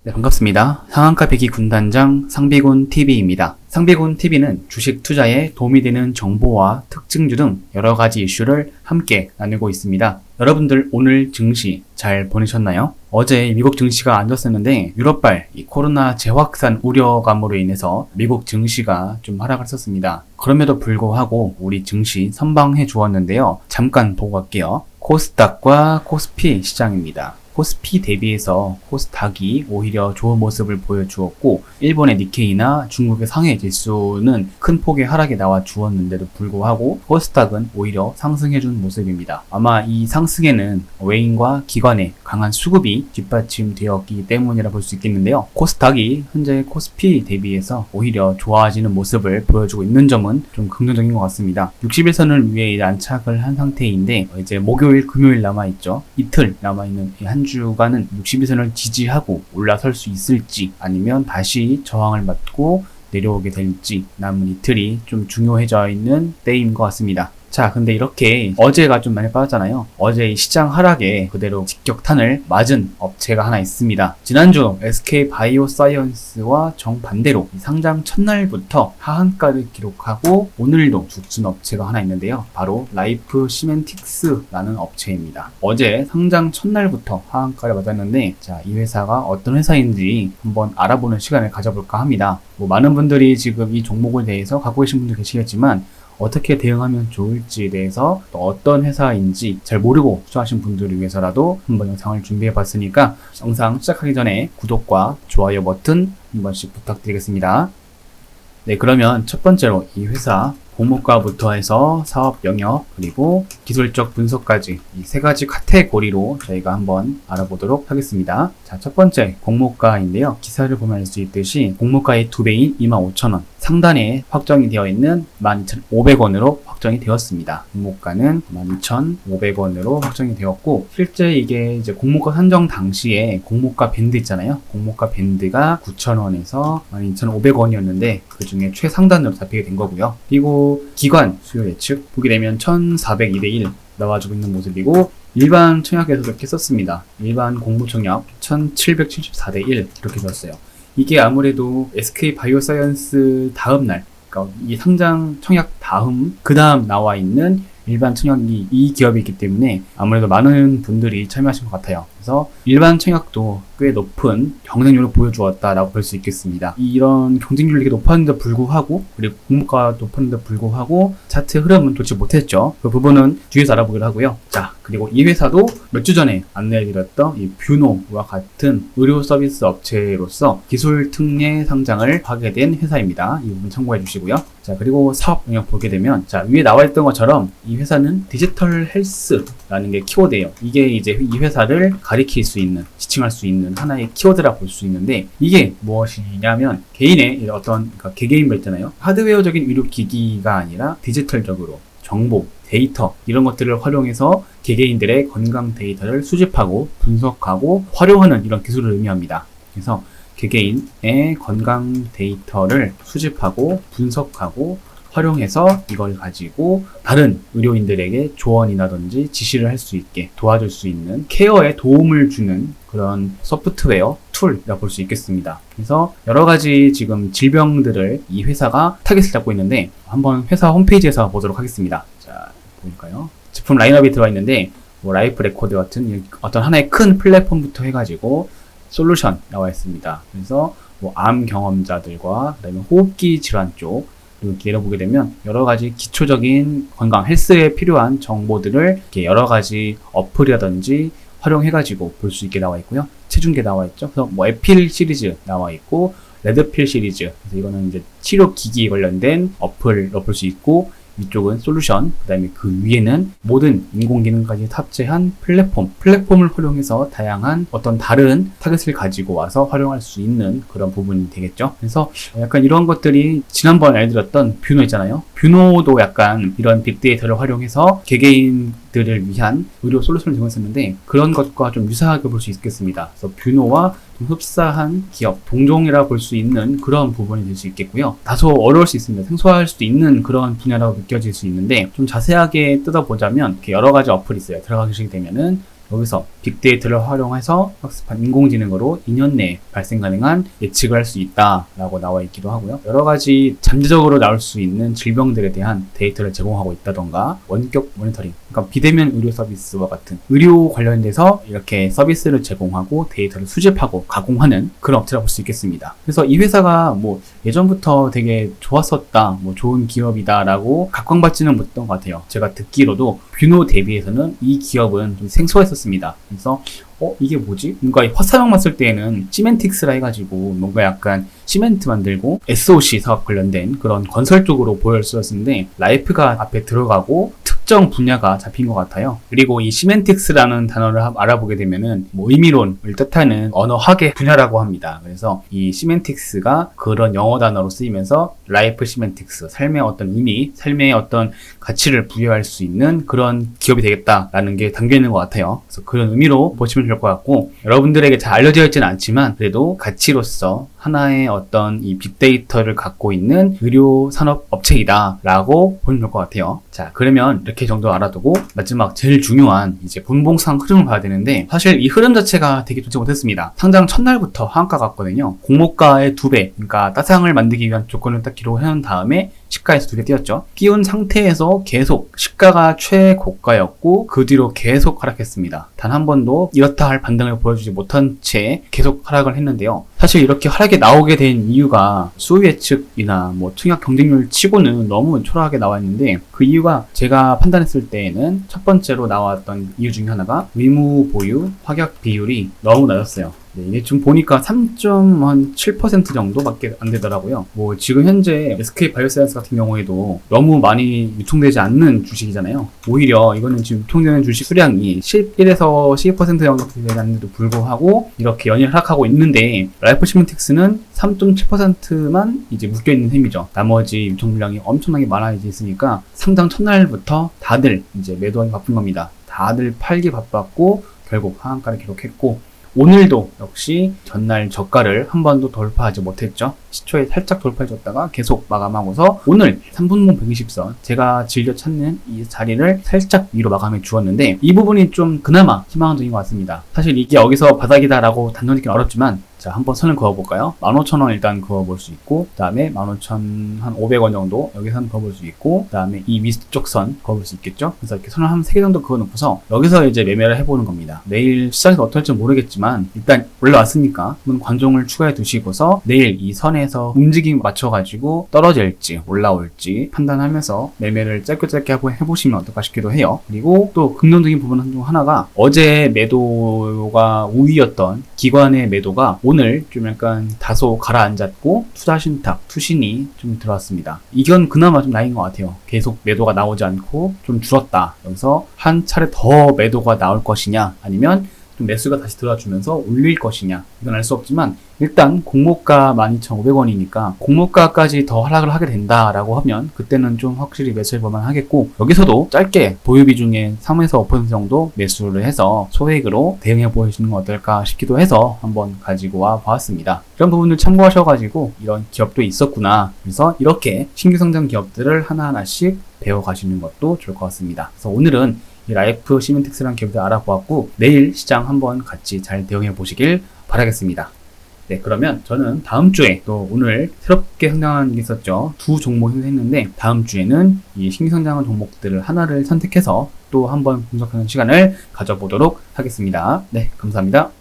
네, 반갑습니다. 상한가 배기 군단장 상비군 TV입니다. 상비군 TV는 주식 투자에 도움이 되는 정보와 특징주 등 여러 가지 이슈를 함께 나누고 있습니다. 여러분들 오늘 증시 잘 보내셨나요? 어제 미국 증시가 안 좋았었는데 유럽발 이 코로나 재확산 우려감으로 인해서 미국 증시가 좀 하락을 했었습니다. 그럼에도 불구하고 우리 증시 선방해 주었는데요. 잠깐 보고 갈게요. 코스닥과 코스피 시장입니다. 코스피 대비해서 코스닥이 오히려 좋은 모습을 보여주었고 일본의 니케이나 중국의 상해 지수는 큰 폭의 하락이 나와 주었는데도 불구하고 코스닥은 오히려 상승해준 모습입니다. 아마 이 상승에는 외인과 기관의 강한 수급이 뒷받침되었기 때문이라 볼 수 있겠는데요. 코스닥이 현재 코스피 대비해서 오히려 좋아지는 모습을 보여주고 있는 점은 좀 긍정적인 것 같습니다. 60일선을 위해 안착을 한 상태인데 이제 목요일, 금요일 남아있죠. 이틀 남아있는 한 주간은 60일선을 지지하고 올라설 수 있을지 아니면 다시 저항을 맞고 내려오게 될지 남은 이틀이 좀 중요해져 있는 때인 것 같습니다. 자, 근데 이렇게 어제가 좀 많이 빠졌잖아요. 어제 이 시장 하락에 그대로 직격탄을 맞은 업체가 하나 있습니다. 지난주 SK바이오사이언스와 정반대로 상장 첫날부터 하한가를 기록하고 오늘도 죽순 업체가 하나 있는데요. 바로 라이프 시멘틱스라는 업체입니다. 어제 상장 첫날부터 하한가를 맞았는데 자, 이 회사가 어떤 회사인지 한번 알아보는 시간을 가져볼까 합니다. 많은 분들이 지금 이 종목에 대해서 갖고 계신 분들 계시겠지만 어떻게 대응하면 좋을지에 대해서 또 어떤 회사인지 잘 모르고 투자하신 분들을 위해서라도 한번 영상을 준비해 봤으니까 영상 시작하기 전에 구독과 좋아요 버튼 한 번씩 부탁드리겠습니다. 네, 그러면 첫 번째로 이 회사 공모가부터 해서 사업 영역 그리고 기술적 분석까지 이 세 가지 카테고리로 저희가 한번 알아보도록 하겠습니다. 자, 첫 번째 공모가인데요. 기사를 보면 알 수 있듯이 공모가의 2배인 25,000원 상단에 확정이 되어 있는 12,500원으로 확정이 되었습니다. 공모가는 12,500원으로 확정이 되었고 실제 이게 이제 공모가 산정 당시에 공모가 밴드 있잖아요. 공모가 밴드가 9,000원에서 12,500원이었는데 그 중에 최상단으로 잡히게 된 거고요. 그리고 기관 수요 예측 보게 되면 1,402대1 나와주고 있는 모습이고 일반 청약에서도 이렇게 썼습니다. 일반 공모 청약 1,774대1 이렇게 썼어요. 이게 아무래도 SK바이오사이언스 다음날 그러니까 이 상장 청약 다음 그 다음 나와 있는 일반 청약이 이 기업이기 때문에 아무래도 많은 분들이 참여하신 것 같아요. 그래서 일반 청약도 꽤 높은 경쟁률을 보여주었다라고 볼 수 있겠습니다. 이런 경쟁률이 이렇게 높았는데 불구하고 그리고 공모가가 높았는데 불구하고 차트 흐름은 놓지 못했죠. 그 부분은 뒤에서 알아보기로 하고요. 자, 그리고 이 회사도 몇 주 전에 안내해드렸던 이 뷰노와 같은 의료 서비스 업체로서 기술 특례 상장을 하게 된 회사입니다. 이 부분 참고해 주시고요. 자, 그리고 사업 영역 보게 되면 자, 위에 나와 있던 것처럼 이 회사는 디지털 헬스라는 게 키워드예요. 이게 이제 이 회사를 가리킬 수 있는, 지칭할 수 있는 하나의 키워드라 볼 수 있는데 이게 무엇이냐면 개인의 어떤 그러니까 개개인 있잖아요. 하드웨어적인 의료기기가 아니라 디지털적으로 정보, 데이터 이런 것들을 활용해서 개개인들의 건강 데이터를 수집하고 분석하고 활용하는 이런 기술을 의미합니다. 그래서 개개인의 건강 데이터를 수집하고 분석하고 활용해서 이걸 가지고 다른 의료인들에게 조언이라든지 지시를 할 수 있게 도와줄 수 있는 케어에 도움을 주는 그런 소프트웨어 툴이라고 볼 수 있겠습니다. 그래서 여러 가지 지금 질병들을 이 회사가 타겟을 잡고 있는데 한번 회사 홈페이지에서 보도록 하겠습니다. 자, 볼까요? 제품 라인업이 들어와 있는데 라이프 레코드 같은 어떤 하나의 큰 플랫폼부터 해가지고 솔루션 나와 있습니다. 그래서 암 경험자들과 그다음에 호흡기 질환 쪽 이렇게 열어보게 되면 여러 가지 기초적인 건강 헬스에 필요한 정보들을 이렇게 여러 가지 어플이라든지 활용해가지고 볼 수 있게 나와 있고요. 체중계 나와 있죠. 그래서 에필 시리즈 나와 있고 레드필 시리즈. 그래서 이거는 이제 치료 기기에 관련된 어플로 볼 수 있고 이쪽은 솔루션, 그 다음에 그 위에는 모든 인공지능까지 탑재한 플랫폼을 활용해서 다양한 어떤 다른 타겟을 가지고 와서 활용할 수 있는 그런 부분이 되겠죠. 그래서 약간 이런 것들이 지난번에 알려드렸던 뷰노 있잖아요. 뷰노도 약간 이런 빅데이터를 활용해서 개개인들을 위한 의료 솔루션을 제공했었는데 그런 것과 좀 유사하게 볼 수 있겠습니다. 그래서 뷰노와 흡사한 기업, 동종이라 볼 수 있는 그런 부분이 될 수 있겠고요. 다소 어려울 수 있습니다. 생소할 수도 있는 그런 분야라고 느껴질 수 있는데 좀 자세하게 뜯어보자면 이렇게 여러 가지 어플이 있어요. 들어가시게 되면은 여기서 빅데이터를 활용해서 학습한 인공지능으로 2년 내에 발생 가능한 예측을 할 수 있다라고 나와 있기도 하고요. 여러 가지 잠재적으로 나올 수 있는 질병들에 대한 데이터를 제공하고 있다던가 원격 모니터링, 그러니까 비대면 의료 서비스와 같은 의료 관련돼서 이렇게 서비스를 제공하고 데이터를 수집하고 가공하는 그런 업체라고 볼 수 있겠습니다. 그래서 이 회사가 뭐 예전부터 되게 좋았었다, 뭐 좋은 기업이다라고 각광받지는 못했던 것 같아요. 제가 듣기로도 뷰노 대비해서는 이 기업은 좀 생소했었습니다. 그래서 이게 뭐지? 뭔가 화사형만 쓸 때에는 시멘틱스라 해가지고 뭔가 약간 시멘트 만들고 SOC 사업 관련된 그런 건설 쪽으로 보였었는데 라이프가 앞에 들어가고 특정 분야가 잡힌 것 같아요. 그리고 이 시멘틱스라는 단어를 알아보게 되면은 뭐 의미론을 뜻하는 언어학의 분야라고 합니다. 그래서 이 시멘틱스가 그런 영어 단어로 쓰이면서 라이프 시멘틱스, 삶의 어떤 의미, 삶의 어떤 가치를 부여할 수 있는 그런 기업이 되겠다라는 게 담겨 있는 것 같아요. 그래서 그런 의미로 보시면 될 것 같고, 여러분들에게 잘 알려져 있지는 않지만 그래도 가치로서 하나의 어떤 이 빅데이터를 갖고 있는 의료 산업 업체이다 라고 보면 될 것 같아요. 자, 그러면 이렇게 정도 알아두고 마지막 제일 중요한 이제 분봉상 흐름을 봐야 되는데, 사실 이 흐름 자체가 되게 좋지 못했습니다. 상장 첫날부터 하한가 갔거든요. 공모가의 2배, 그러니까 따상을 만들기 위한 조건을 딱 기록을 해놓은 다음에 시가에서 2배 뛰었죠. 띄운 상태에서 계속 시가가 최고가였고 그 뒤로 계속 하락했습니다. 단 한 번도 이렇다 할 반등을 보여주지 못한 채 계속 하락을 했는데요. 사실 이렇게 하락이 나오게 된 이유가 수요 예측이나 뭐 청약 경쟁률 치고는 너무 초라하게 나와 있는데, 그 이유가 제가 판단했을 때에는 첫 번째로 나왔던 이유 중에 하나가 의무 보유 확약 비율이 너무 낮았어요. 이게 좀 보니까 3.7% 정도밖에 안 되더라고요. 뭐 지금 현재 SK 바이오사이언스 같은 경우에도 너무 많이 유통되지 않는 주식이잖아요. 오히려 이거는 지금 유통되는 주식 수량이 11에서 12% 정도 되는데도 불구하고 이렇게 연일 하락하고 있는데, 라이프 시멘틱스는 3.7%만 이제 묶여있는 셈이죠. 나머지 유통 물량이 엄청나게 많아져 있으니까 상장 첫날부터 다들 이제 매도하기 바쁜 겁니다. 다들 팔기 바빴고 결국 하한가를 기록했고, 오늘도 역시 전날 저가를 한 번도 돌파하지 못했죠. 시초에 살짝 돌파해줬다가 계속 마감하고서 오늘 3분봉 120선, 제가 즐겨 찾는 이 자리를 살짝 위로 마감해 주었는데, 이 부분이 좀 그나마 희망적인 것 같습니다. 사실 이게 여기서 바닥이다 라고 단정짓기는 어렵지만, 자, 한번 선을 그어볼까요? 15,000원 일단 그어볼 수 있고, 그 다음에 15,500원 정도 여기서 선 그어볼 수 있고, 그 다음에 이 위쪽 선 그어볼 수 있겠죠? 그래서 이렇게 선을 한 3개 정도 그어놓고서 여기서 이제 매매를 해보는 겁니다. 내일 시장에서 어떨지 모르겠지만 일단 올라왔으니까 한번 관종을 추가해 두시고서 내일 이 선에서 움직임 맞춰가지고 떨어질지 올라올지 판단하면서 매매를 짧게 한번 해보시면 어떨까 싶기도 해요. 그리고 또 긍정적인 부분 중 하나가, 어제 매도가 우위였던 기관의 매도가 오늘 좀 약간 다소 가라앉았고 투자 신탁, 투신이 좀 들어왔습니다. 이건 그나마 좀 나인 것 같아요. 계속 매도가 나오지 않고 좀 줄었다. 여기서 한 차례 더 매도가 나올 것이냐, 아니면 좀 매수가 다시 들어와주면서 올릴 것이냐, 이건 알 수 없지만 일단 공모가 12,500원이니까 공모가까지 더 하락을 하게 된다라고 하면 그때는 좀 확실히 매수해 볼만 하겠고, 여기서도 짧게 보유 비중에 3에서 5% 정도 매수를 해서 소액으로 대응해 보시는 건 어떨까 싶기도 해서 한번 가지고 와 보았습니다. 이런 부분을 참고하셔가지고 이런 기업도 있었구나, 그래서 이렇게 신규 성장 기업들을 하나하나씩 배워가시는 것도 좋을 것 같습니다. 그래서 오늘은 이 라이프 시멘틱스라는 기업을 알아보았고, 내일 시장 한번 같이 잘 대응해 보시길 바라겠습니다. 네, 그러면 저는 다음 주에 또 오늘 새롭게 성장한 게 있었죠. 2 종목 선택했는데 다음 주에는 이 신규 성장한 종목들을 하나를 선택해서 또 한번 분석하는 시간을 가져보도록 하겠습니다. 네, 감사합니다.